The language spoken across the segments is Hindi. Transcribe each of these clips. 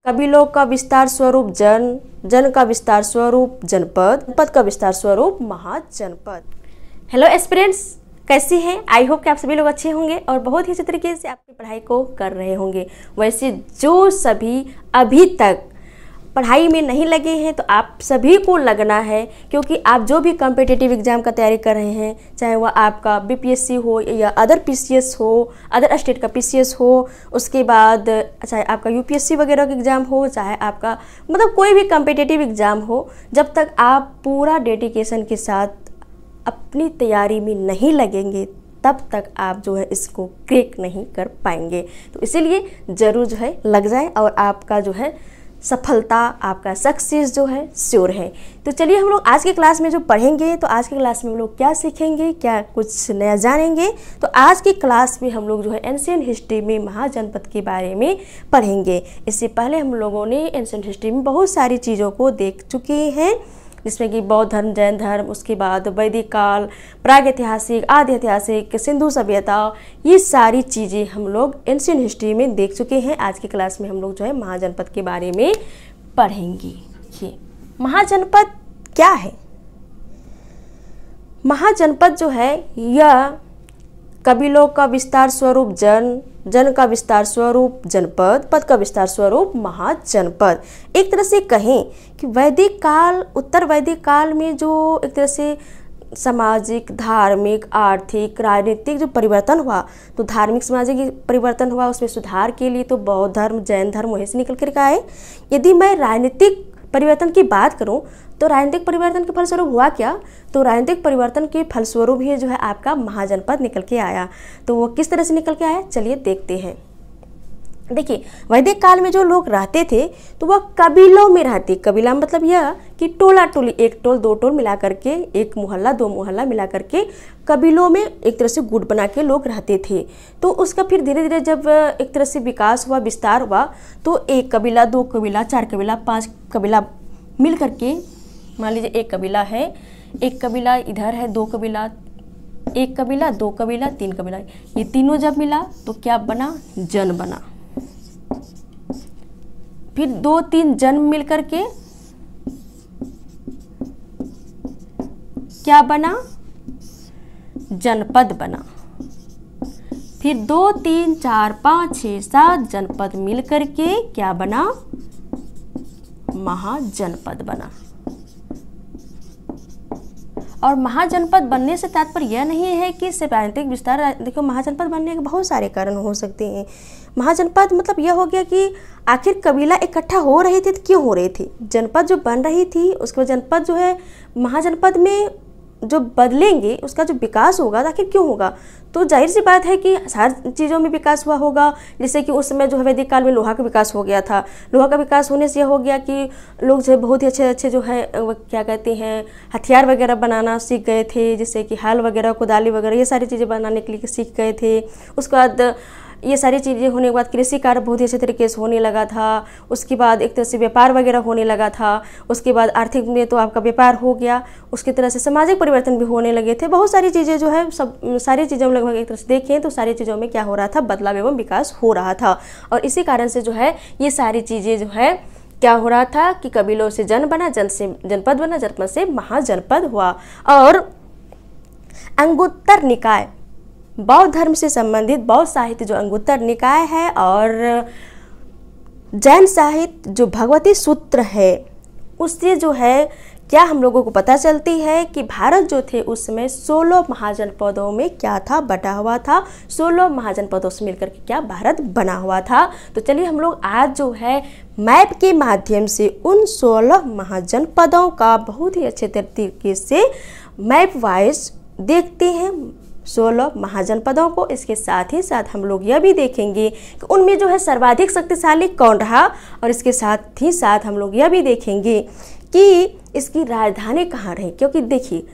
कबीलों का विस्तार स्वरूप जन, जन का विस्तार स्वरूप जनपद, जनपद का विस्तार स्वरूप महाजनपद। हेलो एस्पिरेंट्स, कैसी हैं? आई होप कि आप सभी लोग अच्छे होंगे और बहुत ही अच्छे तरीके से अपनी पढ़ाई को कर रहे होंगे। वैसे जो सभी अभी तक पढ़ाई में नहीं लगे हैं तो आप सभी को लगना है, क्योंकि आप जो भी कॉम्पिटिटिव एग्जाम का तैयारी कर रहे हैं, चाहे वह आपका बीपीएससी हो या अदर पीसीएस हो, अदर स्टेट का पीसीएस हो, उसके बाद चाहे आपका यूपीएससी वगैरह का एग्ज़ाम हो, चाहे आपका मतलब कोई भी कॉम्पिटिटिव एग्ज़ाम हो, जब तक आप पूरा डेडिकेशन के साथ अपनी तैयारी में नहीं लगेंगे तब तक आप जो है इसको क्रैक नहीं कर पाएंगे। तो इसीलिए ज़रूर जो है लग जाए और आपका जो है सफलता, आपका सक्सेस जो है श्योर है। तो चलिए हम लोग आज के क्लास में जो पढ़ेंगे, तो आज के क्लास में हम लोग क्या सीखेंगे, क्या कुछ नया जानेंगे। तो आज की क्लास में हम लोग जो है एंशिएंट हिस्ट्री में महाजनपद के बारे में पढ़ेंगे। इससे पहले हम लोगों ने एंशिएंट हिस्ट्री में बहुत सारी चीज़ों को देख चुके हैं, जिसमें कि बौद्ध धर्म, जैन धर्म, उसके बाद वैदिक काल, प्राग ऐतिहासिक, आदि ऐतिहासिक, सिंधु सभ्यता, ये सारी चीज़ें हम लोग एंशिएंट हिस्ट्री में देख चुके हैं। आज की क्लास में हम लोग जो है महाजनपद के बारे में पढ़ेंगे। ये महाजनपद क्या है? महाजनपद जो है यह कबीलों का विस्तार स्वरूप जन, जन का विस्तार स्वरूप जनपद, पद का विस्तार स्वरूप महाजनपद। एक तरह से कहें कि वैदिक काल, उत्तर वैदिक काल में जो एक तरह से सामाजिक, धार्मिक, आर्थिक, राजनीतिक जो परिवर्तन हुआ, तो धार्मिक सामाजिक परिवर्तन हुआ, उसमें सुधार के लिए तो बौद्ध धर्म, जैन धर्म वहीं से निकल कर आए। यदि मैं राजनीतिक परिवर्तन की बात करूं तो राजनीतिक परिवर्तन के फलस्वरूप हुआ क्या? तो राजनीतिक परिवर्तन के फलस्वरूप ही जो है आपका महाजनपद निकल के आया। तो वो किस तरह से निकल के आया, चलिए देखते हैं। देखिए, वैदिक काल में जो लोग रहते थे तो वह कबीलों में रहते। कबीला मतलब यह कि टोला टोली, एक टोल दो टोल मिला करके, एक मोहल्ला दो मोहल्ला मिला करके कबीलों में एक तरह से गुट बना के लोग रहते थे। तो उसका फिर धीरे धीरे जब एक तरह से विकास हुआ, विस्तार हुआ, तो एक कबीला, दो कबीला, चार कबीला, पांच कबीला मिल करके, मान लीजिए एक कबीला है, एक कबीला इधर है, दो कबीला, एक कबीला, दो कबीला, तीन कबीला, ये तीनों जब मिला तो क्या बना? जन बना। फिर दो तीन जन मिल करके क्या बना? जनपद बना। फिर दो तीन चार पाँच छः सात जनपद मिल करके क्या बना? महाजनपद बना। और महाजनपद बनने से तात्पर्य यह नहीं है कि सिर्फ राजनीतिक विस्तार। देखो, महाजनपद बनने के बहुत सारे कारण हो सकते हैं। महाजनपद मतलब यह हो गया कि आखिर कबीला इकट्ठा हो रहे थे तो क्यों हो रहे थे? जनपद जो बन रही थी, उसके बाद जनपद जो है महाजनपद में जो बदलेंगे, उसका जो विकास होगा आखिर क्यों होगा? तो जाहिर सी बात है कि हर चीज़ों में विकास हुआ होगा। जैसे कि उस समय जो है वैदिक काल में लोहा का विकास हो गया था। लोहा का विकास होने से यह हो गया कि लोग जो है बहुत ही अच्छे अच्छे जो है क्या कहते हैं, हथियार वगैरह बनाना सीख गए थे, जैसे कि हल वगैरह, कुदाली वगैरह, ये सारी चीज़ें बनाने के लिए सीख गए थे। उसके बाद ये सारी चीज़ें होने के बाद कृषि कार्य बहुत ही अच्छे तरीके से होने लगा था। उसके बाद एक तरह से व्यापार वगैरह होने लगा था। उसके बाद आर्थिक में तो आपका व्यापार हो गया, उसकी तरह से सामाजिक परिवर्तन भी होने लगे थे। बहुत सारी चीज़ें जो है, सब सारी चीज़ों में लगभग एक तरह से देखें तो सारी चीज़ों में क्या हो रहा था? बदलाव एवं विकास हो रहा था। और इसी कारण से जो है ये सारी चीज़ें जो है क्या हो रहा था कि कबीलों से जन बना, जन से जनपद बना, जनपद से महाजनपद हुआ। और अंगुत्तर निकाय, बौद्ध धर्म से संबंधित बौद्ध साहित्य जो अंगुत्तर निकाय है, और जैन साहित्य जो भगवती सूत्र है, उससे जो है क्या हम लोगों को पता चलती है कि भारत जो थे उस समय 16 महाजनपदों में क्या था? बटा हुआ था। 16 महाजनपदों से मिलकर के क्या भारत बना हुआ था। तो चलिए हम लोग आज जो है मैप के माध्यम से उन 16 महाजनपदों का बहुत ही अच्छे तरीके से मैप वाइज देखते हैं, 16 महाजनपदों को। इसके साथ ही साथ हम लोग यह भी देखेंगे कि उनमें जो है सर्वाधिक शक्तिशाली कौन रहा, और इसके साथ ही साथ हम लोग यह भी देखेंगे कि इसकी राजधानी कहाँ रही। क्योंकि देखिए,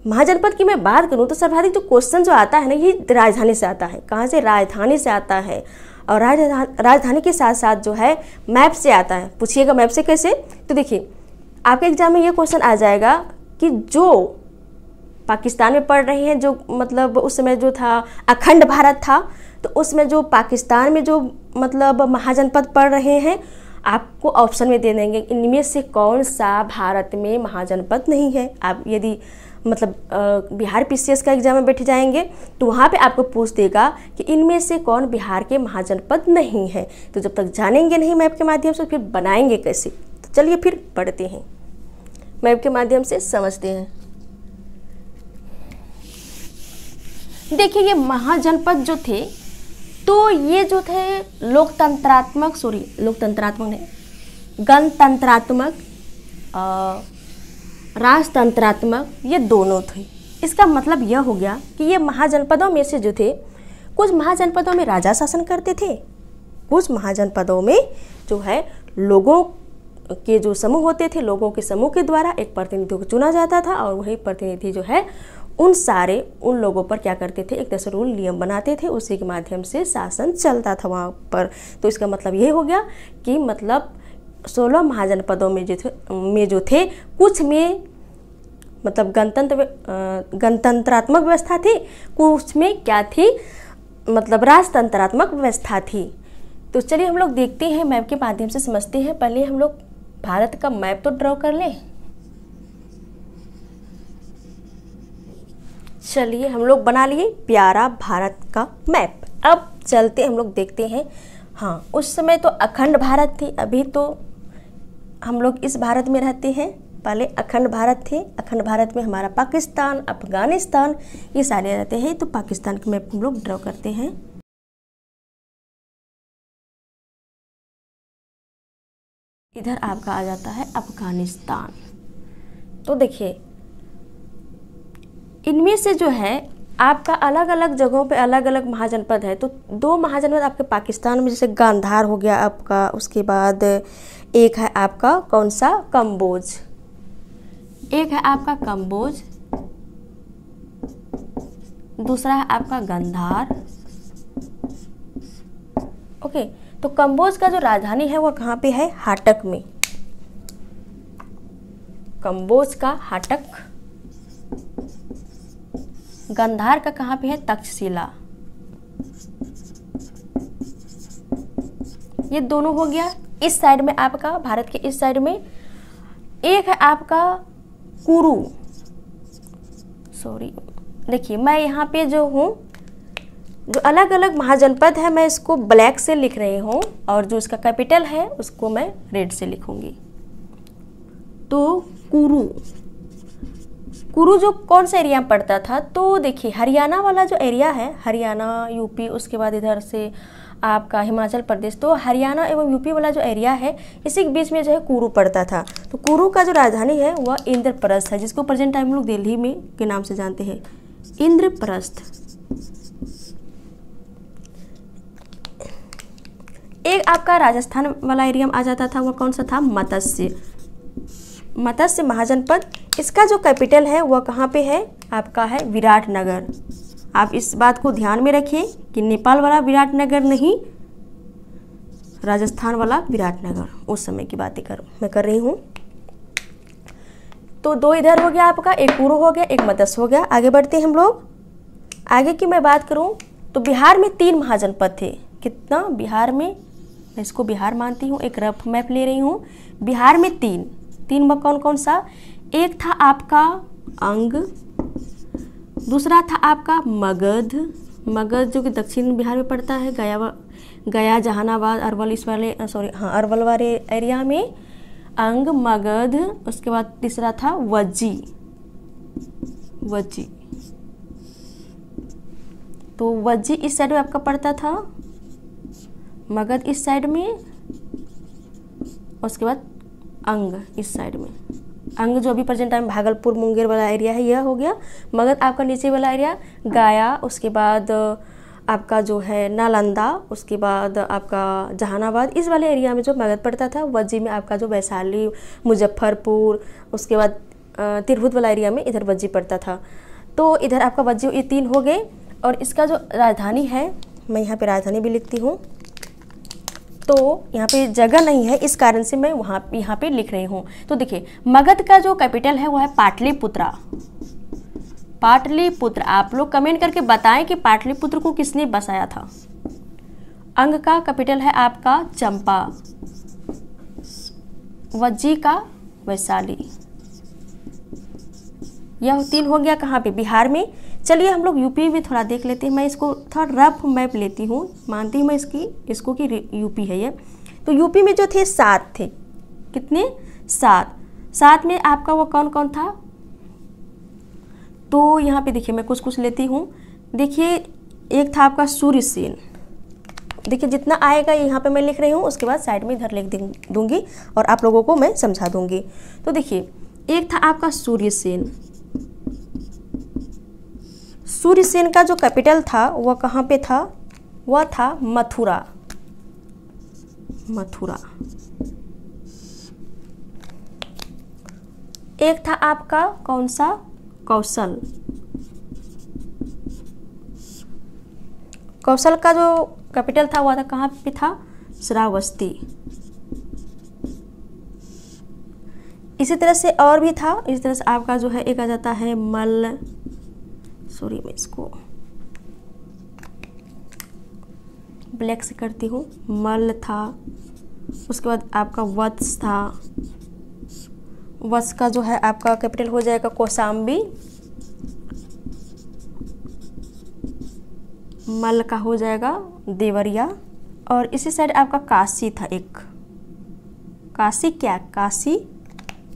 महाजनपद की मैं बात करूँ तो सर्वाधिक जो क्वेश्चन जो आता है ना, ये राजधानी से आता है। कहाँ से? राजधानी से आता है। और राजधानी के साथ साथ जो है मैप से आता है। पूछिएगा मैप से कैसे? तो देखिए, आपके एग्जाम में ये क्वेश्चन आ जाएगा कि जो पाकिस्तान में पढ़ रहे हैं, जो मतलब उस समय जो था अखंड भारत था, तो उसमें जो पाकिस्तान में जो मतलब महाजनपद पढ़ रहे हैं, आपको ऑप्शन में दे देंगे इनमें से कौन सा भारत में महाजनपद नहीं है। आप यदि मतलब बिहार पीसीएस का एग्जाम में बैठ जाएंगे तो वहाँ पे आपको पूछ देगा कि इनमें से कौन बिहार के महाजनपद नहीं है। तो जब तक जानेंगे नहीं मैप के माध्यम से फिर बनाएंगे कैसे। तो चलिए फिर पढ़ते हैं, मैप के माध्यम से समझते हैं। देखिए ये महाजनपद जो थे तो ये जो थे गणतंत्रात्मक राजतंत्रात्मक ये दोनों थे। इसका मतलब यह हो गया कि ये महाजनपदों में से जो थे, कुछ महाजनपदों में राजा शासन करते थे, कुछ महाजनपदों में जो है लोगों के जो समूह होते थे, लोगों के समूह के द्वारा एक प्रतिनिधि को चुना जाता था और वही प्रतिनिधि जो है उन लोगों पर क्या करते थे, एक तरह से रूल नियम बनाते थे, उसी के माध्यम से शासन चलता था वहाँ पर। तो इसका मतलब ये हो गया कि मतलब 16 महाजनपदों में जो थे कुछ में मतलब गणतंत्रात्मक व्यवस्था थी, कुछ में क्या थी मतलब राजतंत्रात्मक व्यवस्था थी। तो चलिए हम लोग देखते हैं, मैप के माध्यम से समझते हैं। पहले हम लोग भारत का मैप तो ड्रॉ कर लें। चलिए हम लोग बना लिए प्यारा भारत का मैप। अब चलते हम लोग देखते हैं। हाँ, उस समय तो अखंड भारत थी, अभी तो हम लोग इस भारत में रहते हैं। पहले अखंड भारत थे, अखंड भारत में हमारा पाकिस्तान, अफगानिस्तान ये सारे रहते हैं। तो पाकिस्तान का मैप हम लोग ड्रॉ करते हैं। इधर आपका आ जाता है अफगानिस्तान। तो देखिए इनमें से जो है आपका अलग अलग जगहों पे अलग अलग महाजनपद है। तो 2 महाजनपद आपके पाकिस्तान में, जैसे गांधार हो गया आपका, उसके बाद एक है आपका कौन सा, कम्बोज, एक है आपका कम्बोज, दूसरा है आपका गंधार। ओके, तो कम्बोज का जो राजधानी है वो कहाँ पे है, हाटक में, कम्बोज का हाटक। गंधार का कहाँ पे है, तक्षशिला। ये दोनों हो गया इस साइड में आपका, भारत के इस साइड में। एक है आपका कुरु, सॉरी देखिए मैं यहाँ पे जो हूँ, जो अलग अलग महाजनपद है मैं इसको ब्लैक से लिख रही हूँ और जो इसका कैपिटल है उसको मैं रेड से लिखूंगी। तो कुरु जो कौन सा एरिया में पड़ता था, तो देखिए हरियाणा वाला जो एरिया है, हरियाणा यूपी, उसके बाद इधर से आपका हिमाचल प्रदेश, तो हरियाणा एवं यूपी वाला जो एरिया है इसी के बीच में जो है कुरु पड़ता था। तो कुरु का जो राजधानी है वह इंद्रप्रस्थ है, जिसको प्रेजेंट टाइम लोग दिल्ली में के नाम से जानते हैं, इंद्रप्रस्थ। एक आपका राजस्थान वाला एरिया में आ जाता था, वह कौन सा था, मत्स्य महाजनपद। इसका जो कैपिटल है वह कहाँ पे है, आपका है विराटनगर। आप इस बात को ध्यान में रखिए कि नेपाल वाला विराटनगर नहीं, राजस्थान वाला विराटनगर, उस समय की बातें मैं कर रही हूँ। तो 2 इधर हो गया आपका, एक कुरु हो गया, एक मत्स्य हो गया। आगे बढ़ते हैं हम लोग। आगे की मैं बात करूँ तो बिहार में 3 महाजनपद थे। कितना, बिहार में, मैं इसको बिहार मानती हूँ, एक रफ मैप ले रही हूँ। बिहार में 3 में कौन कौन सा, एक था आपका अंग, दूसरा था आपका मगध जो कि दक्षिण बिहार में पड़ता है, गया जहानाबाद अरवल, इस वाले अरवल वाले एरिया में अंग, मगध। उसके बाद तीसरा था वज्जी। तो वज्जी इस साइड में आपका पड़ता था, मगध इस साइड में, उसके बाद अंग इस साइड में। अंग जो अभी प्रेजेंट टाइम भागलपुर मुंगेर वाला एरिया है यह हो गया। मगध आपका नीचे वाला एरिया गया, उसके बाद आपका जो है नालंदा, उसके बाद आपका जहानाबाद, इस वाले एरिया में जो मगध पड़ता था। वज्जी में आपका जो वैशाली, मुजफ्फरपुर, उसके बाद तिरहुत वाला एरिया में इधर वज्जी पड़ता था। तो इधर आपका वज्जी, ये 3 हो गए। और इसका जो राजधानी है, मैं यहाँ पे राजधानी भी लिखती हूँ, तो यहाँ पे जगह नहीं है इस कारण से मैं यहाँ पे लिख रही हूँ। तो देखिए मगध का जो कैपिटल है वो है पाटलिपुत्रा। आप लोग कमेंट करके बताएं कि पाटलिपुत्र को किसने बसाया था। अंग का कैपिटल है आपका चंपा। वज्जी का वैशाली। यह 3 हो गया कहाँ पे, बिहार में। चलिए हम लोग यूपी में थोड़ा देख लेते हैं। मैं इसको थोड़ा रफ मैप लेती हूँ, मानती हूँ मैं इसको कि यूपी है ये। तो यूपी में जो थे 7 थे, कितने, 7 में आपका वो कौन कौन था। तो यहाँ पे देखिए मैं कुछ लेती हूँ। देखिए एक था आपका सूर्यसेन। देखिए जितना आएगा यहाँ पे मैं लिख रही हूँ, उसके बाद साइड में इधर लिख दूंगी और आप लोगों को मैं समझा दूंगी। तो देखिए एक था आपका सूर्यसेन। सूर्यसेन का जो कैपिटल था वह कहाँ पे था, वह था मथुरा। एक था आपका कौन सा, कौशल। कौशल का जो कैपिटल था वह था कहाँ पे था, श्रावस्ती। इसी तरह से और भी था। इसी तरह से आपका जो है एक आ जाता है मल, सॉरी मैं इसको ब्लैक से करती हूँ, मल था। उसके बाद आपका वत्स था। वत्स का जो है आपका कैपिटल हो जाएगा कौशाम्बी। मल का हो जाएगा देवरिया। और इसी साइड आपका काशी था एक, काशी क्या, काशी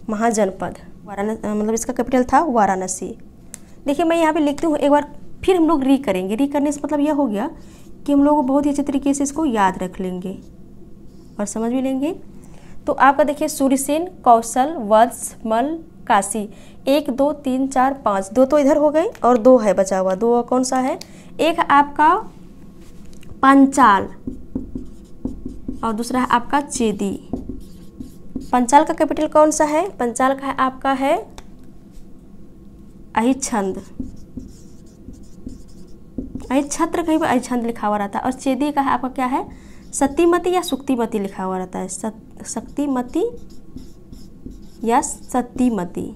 महाजनपद, वाराणसी, मतलब इसका कैपिटल था वाराणसी। देखिए मैं यहाँ पे लिखती हूँ एक बार, फिर हम लोग री करेंगे। री करने से मतलब यह हो गया कि हम लोग बहुत ही अच्छे तरीके से इसको याद रख लेंगे और समझ भी लेंगे। तो आपका देखिए सूर्यसेन, कौशल, वत्स, मल, काशी। 1 2 3 4 5, 2 तो इधर हो गए और 2 है बचा हुआ। 2 कौन सा है, एक आपका पंचाल और दूसरा है आपका चेदी। पंचाल का कैपिटल कौन सा है, पंचाल का है आपका है अहिछंद। अहिछत्र कहीं पर अहिछंद लिखा हुआ रहता है। और चेदी का है आपका क्या है, सतीमती या सुक्तिमती लिखा हुआ रहता है, शक्तिमती या सतीमती।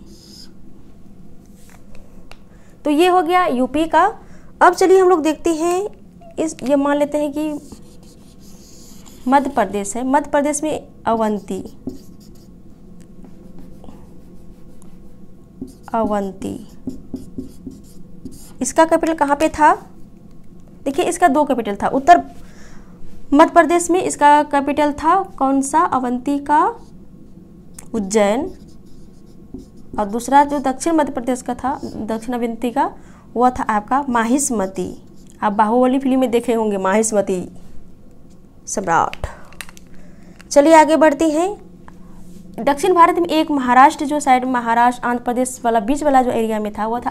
तो ये हो गया यूपी का। अब चलिए हम लोग देखते हैं ये मान लेते हैं कि मध्य प्रदेश है। मध्य प्रदेश में अवंती, इसका कैपिटल कहाँ पे था, देखिए इसका 2 कैपिटल था। उत्तर मध्य प्रदेश में इसका कैपिटल था कौन सा, अवंती का उज्जैन। और दूसरा जो दक्षिण मध्य प्रदेश का था, दक्षिण अवंती का, वह था आपका माहिष्मती। आप बाहुबली फिल्म में देखे होंगे माहिष्मती सम्राट। चलिए आगे बढ़ते हैं। दक्षिण भारत में एक महाराष्ट्र जो साइड, महाराष्ट्र आंध्र प्रदेश वाला बीच वाला जो एरिया में था वह था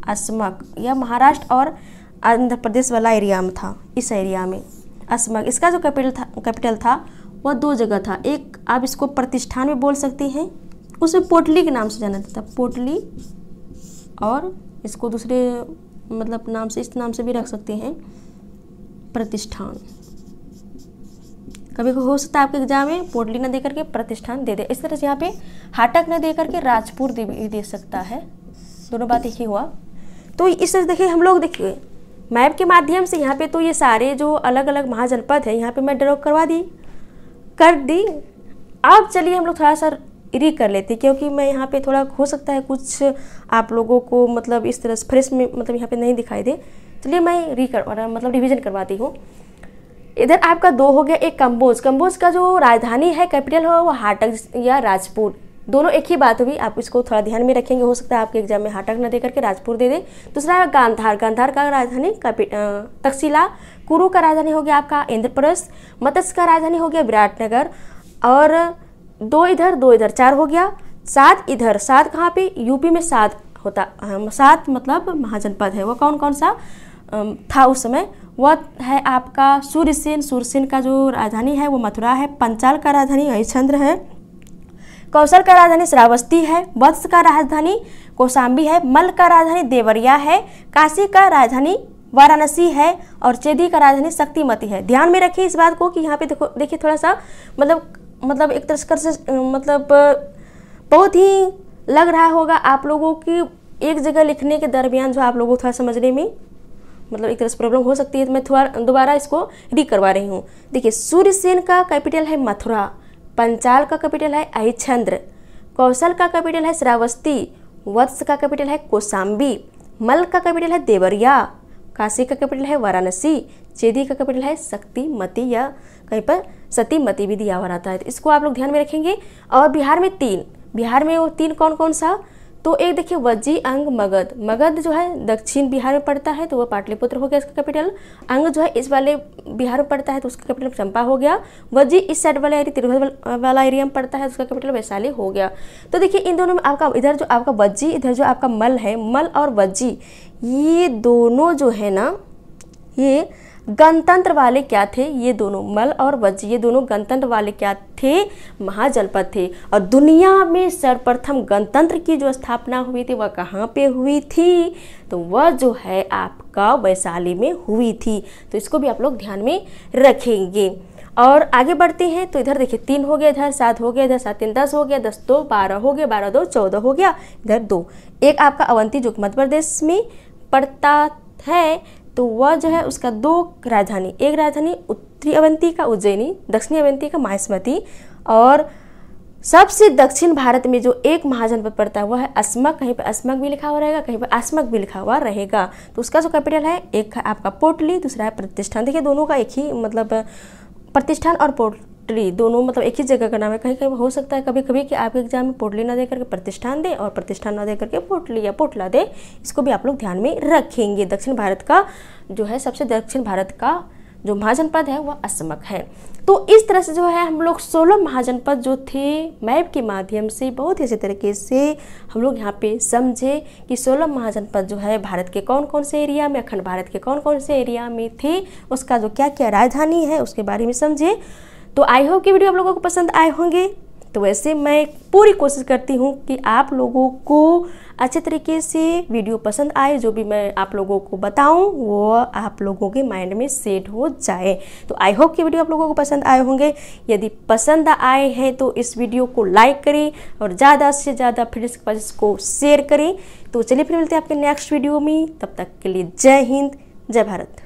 अस्मक। यह महाराष्ट्र और आंध्र प्रदेश वाला एरिया में था। इस एरिया में अस्मक, इसका जो कैपिटल था वह 2 जगह था। एक आप इसको प्रतिष्ठान में बोल सकते हैं, उसमें पोटली के नाम से जाना जाता था, पोटली। और इसको दूसरे मतलब नाम से, इस नाम से भी रख सकते हैं, प्रतिष्ठान। कभी हो सकता है आपके एग्जाम में पोटली न दे करके प्रतिष्ठान दे दे। इस तरह से यहाँ पे हाटक न दे करके राजपुर दे सकता है। दोनों बात एक ही हुआ। तो इस तरह देखिए हम लोग, देखिए मैप के माध्यम से यहाँ पे तो ये सारे जो अलग अलग महाजनपद है यहाँ पे मैं ड्रॉ कर दी। अब चलिए हम लोग थोड़ा सा री कर लेते, क्योंकि मैं यहाँ पे थोड़ा हो सकता है कुछ आप लोगों को मतलब इस तरह से फ्रेश में मतलब यहाँ पे नहीं दिखाई दे। चलिए मैं मतलब रिवीजन करवाती हूँ। इधर आपका 2 हो गया। एक कंबोज का जो राजधानी है, कैपिटल हो वो हाटक या राजपुर, दोनों एक ही बात हुई। आप इसको थोड़ा ध्यान में रखेंगे, हो सकता है आपके एग्जाम में हाटक न दे करके राजपुर दे दे। दूसरा है गांधार का राजधानी तक्षशिला। कुरु का राजधानी हो गया आपका इंद्रप्रस्थ। मत्स्य का राजधानी हो गया विराटनगर। और 2 इधर 2 इधर 4 हो गया। 7 इधर, 7 कहाँ पे, यूपी में 7 होता, 7 मतलब महाजनपद है। वो कौन कौन सा था उस समय, वह है आपका सूर्यसेन का जो राजधानी है वो मथुरा है। पंचाल का राजधानी हरिश्चंद्र है। कौशल का राजधानी श्रावस्ती है। वत्स का राजधानी कौशाम्बी है। मल का राजधानी देवरिया है। काशी का राजधानी वाराणसी है। और चेदी का राजधानी शक्तिमती है। ध्यान में रखिए इस बात को कि यहाँ पे देखिए थोड़ा सा मतलब एक तरह से मतलब बहुत ही लग रहा होगा आप लोगों की एक जगह लिखने के दरमियान जो आप लोगों को थोड़ा समझने में मतलब एक तरह से प्रॉब्लम हो सकती है। तो मैं थोड़ा दोबारा इसको री करवा रही हूँ। देखिए सूर्यसेन का कैपिटल है मथुरा। पंचाल का कैपिटल है अहिच्छंद्र, कौशल का कैपिटल है श्रावस्ती, वत्स का कैपिटल है कौशाम्बी, मल का कैपिटल है देवरिया, काशी का कैपिटल है वाराणसी, चेदी का कैपिटल है शक्तिमती या कहीं पर सतीमती भी दिया हुआ रहता है, तो इसको आप लोग ध्यान में रखेंगे। और बिहार में वो तीन कौन कौन सा, तो एक देखिए वज्जी, अंग, मगध। मगध जो है दक्षिण बिहार में पड़ता है तो वह पाटलिपुत्र हो गया इसका कैपिटल। अंग जो है इस वाले बिहार में पड़ता है तो उसका कैपिटल चंपा हो गया। वज्जी इस साइड वाला एरिया तिरहुत वाला एरिया में पड़ता है, उसका कैपिटल वैशाली हो गया। तो देखिए इन दोनों में आपका इधर जो आपका वज्जी, इधर जो आपका मल है, मल और वज्जी ये दोनों जो है ना, ये गणतंत्र वाले क्या थे, ये दोनों मल और वज्जी ये दोनों गणतंत्र वाले क्या थे, महाजनपद थे। और दुनिया में सर्वप्रथम गणतंत्र की जो स्थापना हुई थी वह कहाँ पे हुई थी, तो वह जो है आपका वैशाली में हुई थी। तो इसको भी आप लोग ध्यान में रखेंगे। और आगे बढ़ते हैं तो इधर देखिए 3 हो गया, इधर 7 हो गया, इधर 7 3 10 हो गया, 10 2 12 हो गया, 12 2 14 हो गया, इधर 2। एक आपका अवंती जो मध्य प्रदेश में पड़ता है तो वह जो है उसका 2 राजधानी, एक राजधानी उत्तरी अवंती का उज्जैनी, दक्षिणी अवंती का माहिष्मती, और सबसे दक्षिण भारत में जो एक महाजनपद पड़ता है वह है अस्मक। कहीं पर अस्मक भी लिखा हुआ रहेगा, कहीं पर आसमक भी लिखा हुआ रहेगा। तो उसका जो कैपिटल है, एक है आपका पोटली, दूसरा है प्रतिष्ठान। देखिए दोनों का एक ही मतलब प्रतिष्ठान और पोटली दोनों मतलब एक ही जगह का नाम है। कहीं कहीं हो सकता है कभी कभी कि आपके एग्जाम में पोटली ना दे करके प्रतिष्ठान दे और प्रतिष्ठान ना दे करके पोटली या पोटला दे, इसको भी आप लोग ध्यान में रखेंगे। दक्षिण भारत का जो है सबसे दक्षिण भारत का जो महाजनपद है वह अस्मक है। तो इस तरह से जो है हम लोग 16 महाजनपद जो थे मैप के माध्यम से बहुत ही अच्छे तरीके से हम लोग यहाँ पे समझे कि 16 महाजनपद जो है भारत के कौन कौन से एरिया में, अखंड भारत के कौन कौन से एरिया में थे, उसका जो क्या क्या राजधानी है उसके बारे में समझे। तो आई होप कि वीडियो आप लोगों को पसंद आए होंगे। तो वैसे मैं पूरी कोशिश करती हूँ कि आप लोगों को अच्छे तरीके से वीडियो पसंद आए, जो भी मैं आप लोगों को बताऊं वो आप लोगों के माइंड में सेट हो जाए। तो आई होप कि वीडियो आप लोगों को पसंद आए होंगे। यदि पसंद आए हैं तो इस वीडियो को लाइक करें और ज़्यादा से ज़्यादा फ्रेंड्स के पास इसको शेयर करें। तो चलिए फिर मिलते हैं आपके नेक्स्ट वीडियो में, तब तक के लिए जय हिंद, जय भारत।